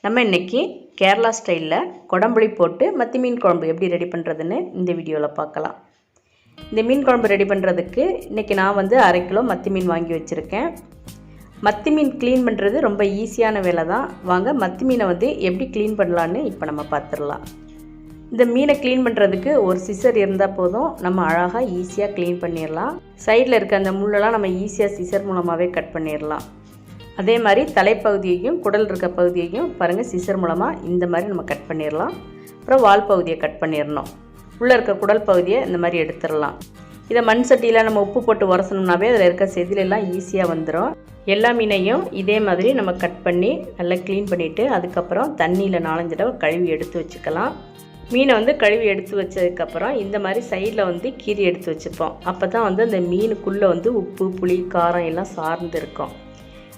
நம்ம இன்றைக்கி கேரளா ஸ்டைலில் கொடம்புளி போட்டு மத்தி மீன் குழம்பு எப்படி ரெடி பண்ணுறதுன்னு இந்த வீடியோவில் பார்க்கலாம். இந்த மீன் குழம்பு ரெடி பண்ணுறதுக்கு இன்றைக்கி நான் 1/2 கிலோ மத்தி மீன் வாங்கி வச்சுருக்கேன். மத்தி மீன் க்ளீன் பண்ணுறது ரொம்ப ஈஸியான வேலை தான். வாங்க மத்தி மீனை எப்படி க்ளீன் பண்ணலான்னு இப்போ நம்ம பார்த்துடலாம். இந்த மீனை க்ளீன் பண்ணுறதுக்கு ஒரு சிசர் இருந்தால் போதும், நம்ம அழகாக ஈஸியாக க்ளீன் பண்ணிடலாம். சைடில் இருக்க அந்த முள்ளெல்லாம் நம்ம ஈஸியாக சிசர் மூலமாகவே கட் பண்ணிடலாம். அதே மாதிரி தலைப்பகுதியையும் குடல் இருக்க பகுதியையும் பாருங்கள், சிசர் மூலமாக இந்த மாதிரி நம்ம கட் பண்ணிடலாம். அப்புறம் வால் பகுதியை கட் பண்ணிடணும். உள்ளே இருக்க குடல் பகுதியை இந்த மாதிரி எடுத்துடலாம். இதை மண் சட்டியில் நம்ம உப்பு போட்டு உரசணும்னாவே அதில் இருக்க செதிலெல்லாம் ஈஸியாக வந்துடும். எல்லா மீனையும் இதே மாதிரி நம்ம கட் பண்ணி நல்லா க்ளீன் பண்ணிவிட்டு அதுக்கப்புறம் தண்ணியில் 4-5 தடவை கழுவி எடுத்து வச்சுக்கலாம். மீனை கழுவி எடுத்து வச்சதுக்கப்புறம் இந்த மாதிரி சைடில் கீரி எடுத்து வச்சுப்போம். அப்போ தான் அந்த மீனுக்குள்ளே உப்பு புளி காரம் எல்லாம் சார்ந்து இருக்கும்.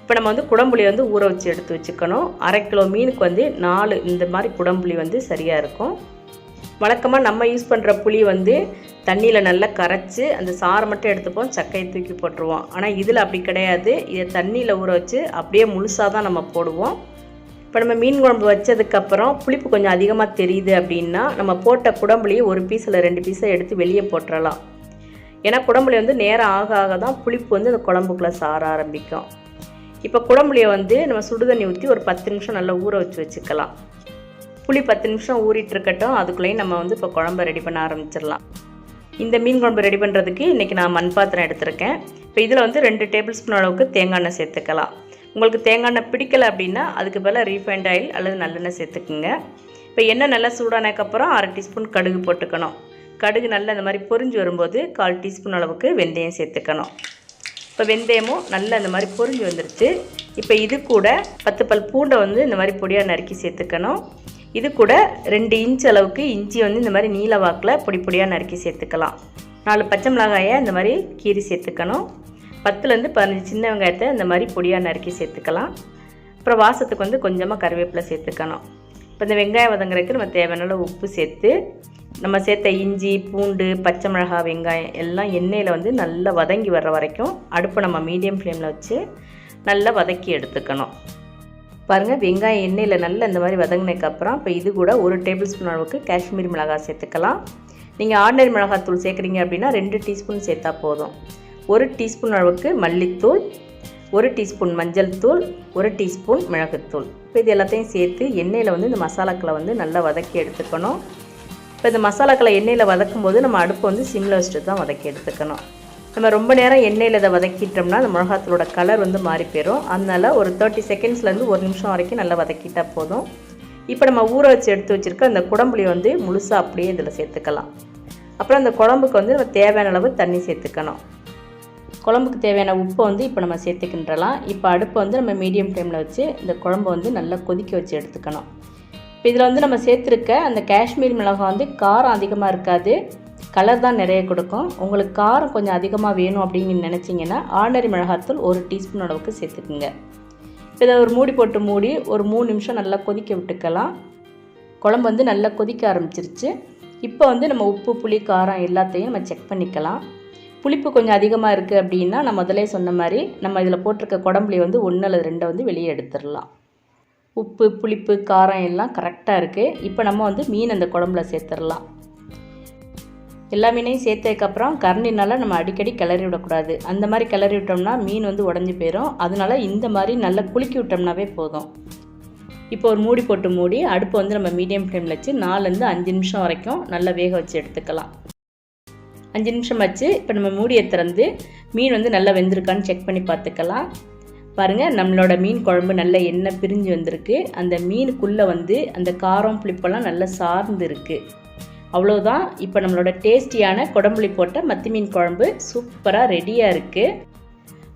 இப்போ நம்ம குடம்புளி ஊற வச்சு எடுத்து வச்சுக்கணும். 1/2 கிலோ மீனுக்கு 4 இந்த மாதிரி குடம்புளி சரியாக இருக்கும். வழக்கமாக நம்ம யூஸ் பண்ணுற புளி தண்ணியில் நல்லா கரைச்சி அந்த சாறை மட்டும் எடுத்துப்போம், சக்கையை தூக்கி போட்டுருவோம். ஆனால் இதில் அப்படி கிடையாது. இதை தண்ணியில் ஊற வச்சு அப்படியே முழுசாக தான் நம்ம போடுவோம். இப்போ நம்ம மீன் குழம்பு வச்சதுக்கப்புறம் புளிப்பு கொஞ்சம் அதிகமாக தெரியுது அப்படின்னா நம்ம போட்ட குடம்புளியை ஒரு பீஸில் 2 பீஸை எடுத்து வெளியே போட்டுடலாம். ஏன்னா குடம்புளி நேரம் ஆக ஆக தான் புளிப்பு அந்த குழம்புக்குள்ளே சார ஆரம்பிக்கும். இப்போ குடம்புளியை நம்ம சுடுதண்ணி ஊற்றி ஒரு 10 நிமிஷம் நல்லா ஊற வச்சுக்கலாம். புளி 10 நிமிஷம் ஊறிட்டு இருக்கட்டும். அதுக்குள்ளேயும் நம்ம இப்போ குழம்பு ரெடி பண்ண ஆரம்பிச்சிடலாம். இந்த மீன் குழம்பு ரெடி பண்ணுறதுக்கு இன்றைக்கி நான் மண் பாத்திரம் எடுத்திருக்கேன். இப்போ இதில் 2 டேபிள் ஸ்பூன் அளவுக்கு தேங்காய் எண்ணெய் சேர்த்துக்கலாம். உங்களுக்கு தேங்காய் எண்ணெய் பிடிக்கலை அப்படின்னா அதுக்கு பதிலாக ரீஃபைண்ட் ஆயில் அல்லது நல்லெண்ணெய் சேர்த்துக்குங்க. இப்போ எண்ணெய் நல்லா சூடானதுக்கப்புறம் 1/2 டீஸ்பூன் கடுகு போட்டுக்கணும். கடுகு நல்லா இந்த மாதிரி பொரிஞ்சு வரும்போது 1/4 டீஸ்பூன் அளவுக்கு வெந்தயம் சேர்த்துக்கணும். இப்போ வெந்தயமும் நல்லா இந்த மாதிரி பொரிஞ்சு வந்துருச்சு. இப்போ இது கூட 10 பல் பூண்டை இந்த மாதிரி பொடியாக நறுக்கி சேர்த்துக்கணும். இது கூட 2 இன்ச் அளவுக்கு இஞ்சி இந்த மாதிரி நீல வாக்கில் பொடி பொடியாக நறுக்கி சேர்த்துக்கலாம். 4 பச்சை மிளகாயை இந்த மாதிரி கீரி சேர்த்துக்கணும். 10லேருந்து 15 சின்ன வெங்காயத்தை இந்த மாதிரி பொடியாக நறுக்கி சேர்த்துக்கலாம். அப்புறம் வாசத்துக்கு கொஞ்சமாக கருவேப்பிலை சேர்த்துக்கணும். இப்போ இந்த வெங்காயம் வதங்குறதுக்கு நம்ம தேவையான உப்பு சேர்த்து நம்ம சேர்த்த இஞ்சி பூண்டு பச்சை மிளகாய் வெங்காயம் எல்லாம் எண்ணெயில் நல்லா வதங்கி வர்ற வரைக்கும் அடுப்பை நம்ம மீடியம் ஃப்ளேமில் வச்சு நல்லா வதக்கி எடுத்துக்கணும். பாருங்கள், வெங்காயம் எண்ணெயில் நல்லா இந்த மாதிரி வதங்கினதுக்கப்புறம் இப்போ இது கூட 1 டேபிள் ஸ்பூன் அளவுக்கு காஷ்மீரி மிளகாய் சேர்த்துக்கலாம். நீங்கள் ஆர்டினரி மிளகாத்தூள் சேர்க்குறீங்க அப்படின்னா 2 டீஸ்பூன் சேர்த்தா போதும். 1 டீஸ்பூன் அளவுக்கு மல்லித்தூள், 1 டீஸ்பூன் மஞ்சள் தூள், 1 டீஸ்பூன் மிளகுத்தூள். இப்போ இது எல்லாத்தையும் சேர்த்து எண்ணெயில் இந்த மசாலாக்களை நல்லா வதக்கி எடுத்துக்கணும். இப்போ இந்த மசாலாக்களை எண்ணெயில் வதக்கும் போது நம்ம அடுப்பை சிம்மில் வச்சுட்டு தான் வதக்கி எடுத்துக்கணும். நம்ம ரொம்ப நேரம் எண்ணெயில் இதை வதக்கிட்டோம்னா அந்த மிளகாத்தூளோட கலர் மாறி போயிடும். அதனால் ஒரு 30 செகண்ட்ஸ்லேருந்து 1 நிமிஷம் வரைக்கும் நல்லா வதக்கிட்டால் போதும். இப்போ நம்ம ஊற வச்சு எடுத்து வச்சுருக்க அந்த குடம்புளி முழுசாக அப்படியே இதில் சேர்த்துக்கலாம். அப்புறம் அந்த குழம்புக்கு நம்ம தேவையான அளவு தண்ணி சேர்த்துக்கணும். குழம்புக்கு தேவையான உப்பை இப்போ நம்ம சேர்த்துக்கின்றலாம். இப்போ அடுப்பை நம்ம மீடியம் ஃப்ளேமில் வச்சு இந்த குழம்பு நல்லா கொதிக்க வச்சு எடுத்துக்கணும். இப்போ இதில் நம்ம சேர்த்துருக்க அந்த காஷ்மீர் மிளகாய் காரம் அதிகமாக இருக்காது, கலர் தான் நிறைய கொடுக்கும். உங்களுக்கு காரம் கொஞ்சம் அதிகமாக வேணும் அப்படின்னு நினச்சிங்கன்னா ஆர்டினரி மிளகாத்தூள் 1 டீஸ்பூன் அளவுக்கு சேர்த்துக்குங்க. இப்போ இதை ஒரு மூடி போட்டு மூடி ஒரு 3 நிமிஷம் நல்லா கொதிக்க விட்டுக்கலாம். குழம்பு நல்லா கொதிக்க ஆரம்பிச்சிருச்சு. இப்போ நம்ம உப்பு புளி காரம் எல்லாத்தையும் நம்ம செக் பண்ணிக்கலாம். புளிப்பு கொஞ்சம் அதிகமாக இருக்குது அப்படின்னா நான் முதலே சொன்ன மாதிரி நம்ம இதில் போட்டிருக்க குடம்புளி 1 அல்லது 2 வெளியே எடுத்துடலாம். உப்பு புளிப்பு காரம் எல்லாம் கரெக்டாக இருக்குது. இப்போ நம்ம மீன் அந்த குழம்புல சேர்த்துடலாம். எல்லா மீனையும் சேர்த்ததுக்கப்புறம் கரண்டினால் நம்ம அடிக்கடி கிளறி விடக்கூடாது. அந்த மாதிரி கிளறி விட்டோம்னா மீன் உடஞ்சி போயிடும். அதனால இந்த மாதிரி நல்லா குலுக்கி விட்டோம்னாவே போதும். இப்போ ஒரு மூடி போட்டு மூடி அடுப்பு நம்ம மீடியம் ஃப்ளேமில் வச்சு 4லேருந்து 5 நிமிஷம் வரைக்கும் நல்லா வேக வச்சு எடுத்துக்கலாம். 5 நிமிஷம் வச்சு இப்போ நம்ம மூடியை திறந்து மீன் நல்லா வெந்திருக்கான்னு செக் பண்ணி பார்த்துக்கலாம். பாருங்கள், நம்மளோட மீன் குழம்பு நல்ல எண்ணெய் பிரிஞ்சு வந்திருக்கு. அந்த மீனுக்குள்ளே அந்த காரம் புளிப்பெல்லாம் நல்லா சார்ந்து இருக்குது. அவ்வளோதான். இப்போ நம்மளோட டேஸ்டியான குடம்புளி போட்ட மத்தி மீன் குழம்பு சூப்பராக ரெடியாக இருக்குது.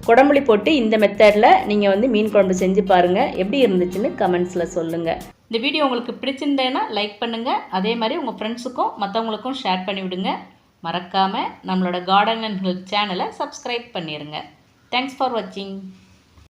குடம்புளி போட்டு இந்த மெத்தடில் நீங்கள் மீன் குழம்பு செஞ்சு பாருங்கள். எப்படி இருந்துச்சுன்னு கமெண்ட்ஸில் சொல்லுங்கள். இந்த வீடியோ உங்களுக்கு பிடிச்சிருந்தேன்னா லைக் பண்ணுங்கள். அதே மாதிரி உங்கள் ஃப்ரெண்ட்ஸுக்கும் மற்றவங்களுக்கும் ஷேர் பண்ணிவிடுங்க. மறக்காமல் நம்மளோட கார்டன் அண்ட் ஹெல்த் சேனலை சப்ஸ்கிரைப் பண்ணிடுங்க. தேங்க்ஸ் ஃபார் வாட்சிங்.